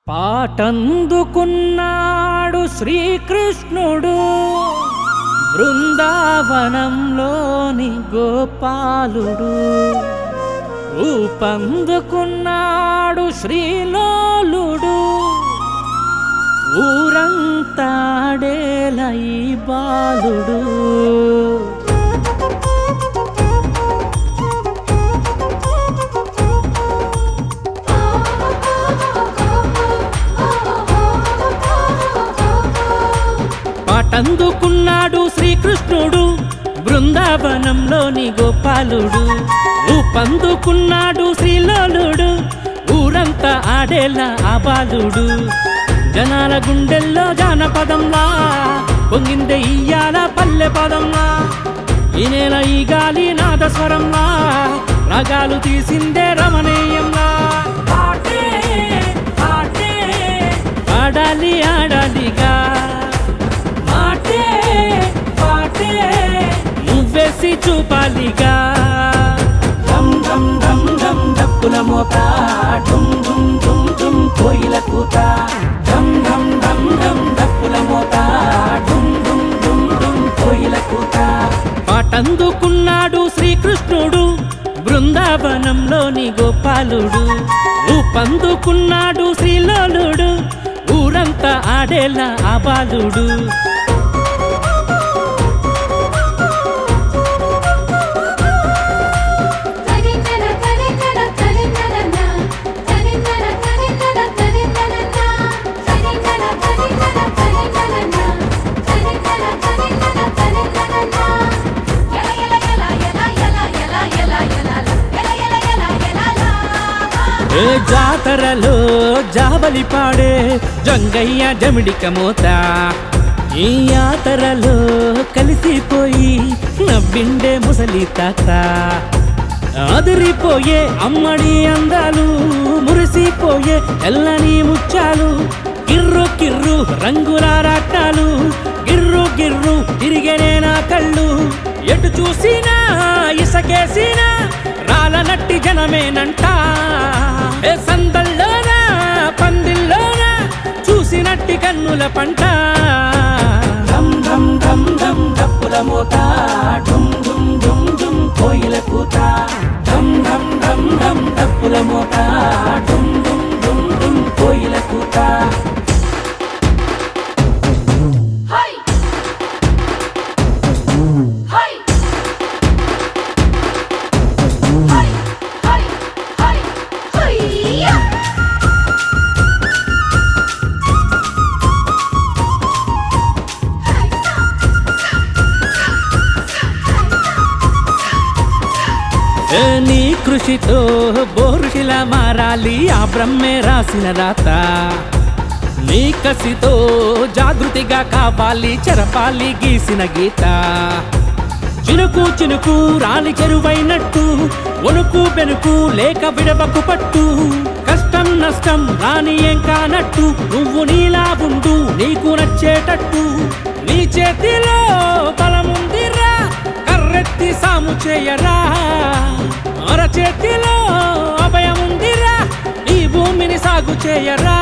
పాటందుకున్నాడు శ్రీకృష్ణుడు బృందావనంలోని గోపాలుడు. ఊపందుకున్నాడు శ్రీలోలుడు ఊరంతాడేల ఈ బాలుడు. పాటందుకున్నాడు శ్రీకృష్ణుడు బృందావనంలోని గోపాలుడు. ఊపందుకున్నాడు శ్రీలోలుడు ఊరంతా ఆడేలా ఆ బాలుడు. జనాల గుండెల్లో జానపదంలా పొంగిందే ఇయ్యాల పల్లె పదంలా. ఈ నేల ఈ గాలి నాదస్వరంలా రాగాలు తీసిందే రమణీయంలా. ఆడాలి ఆడాలిగా మాటే పాటే నువ్వేసి చూపాలిగా. ధమ్ ధమ్ ధమ్ ధమ్ డప్పుల మోత ఢుమ్ ఢుమ్ ఢుమ్ ఢుమ్ కోయిల కూత. ధమ్ ధమ్ ధమ్ ధమ్ డప్పుల మోత ఢుమ్ ఢుమ్ ఢుమ్ ఢుమ్ కోయిల కూత. పాటందుకున్నాడు శ్రీకృష్ణుడు బృందావనంలోని గోపాలుడు. ఊపందుకున్నాడు శ్రీలోలుడు ఊరంతా ఆడేలా ఆ బాలుడు. జాతరలో జాబలి పాడే జంగయ్య జమిడిక మోత. ఈ యాతరలో కలిసిపోయి నవ్విండే ముసలి తాత. అదిరిపోయే అమ్మడి అందాలు మురిసిపోయే తెల్లని ముచ్చాలు. గిర్రు గిర్రు రంగుల రాట్టాలు గిర్రు గిర్రు తిరిగేనే నా కళ్ళు. ఎటు చూసినా ఇసకేసినా రాలనట్టి జనమేనంట. ఏ సందల్లోనా పందిల్లోనా చూసినట్టి కన్నుల పంట. ధమ్ ధమ్ ధమ్ ధమ్ డప్పుల మోత ఢుమ్ ఢుమ్ ఢుమ్ ఢుమ్ కోయిల కూత. ధమ్ ధమ్ ధమ్ ధమ్ డప్పుల మోత ఢుమ్ ఢుమ్ ఢుమ్ ఢుమ్ కోయిల కూత. నీ కృషితో బోరుషిలా మారాలి ఆ బ్రహ్మే రాసిన రాత. నీ కసితో జాగృతిగా కావాలి చెరపాలి గీసిన గీత. చినుకు చినుకు రాలి చెరువైనట్టు వణుకు బెనుకు లేక విడవకు పట్టు. కష్టం నష్టం రాని ఏం కానట్టు నువ్వు నీలా ఉండు నీకు నచ్చేటట్టు. నీ చేతిలో బలముందిరా కర్రెత్తి సాము చేయరా. అరచేతిలో అభయముందిరా ఈ భూమిని సాగు చేయరా.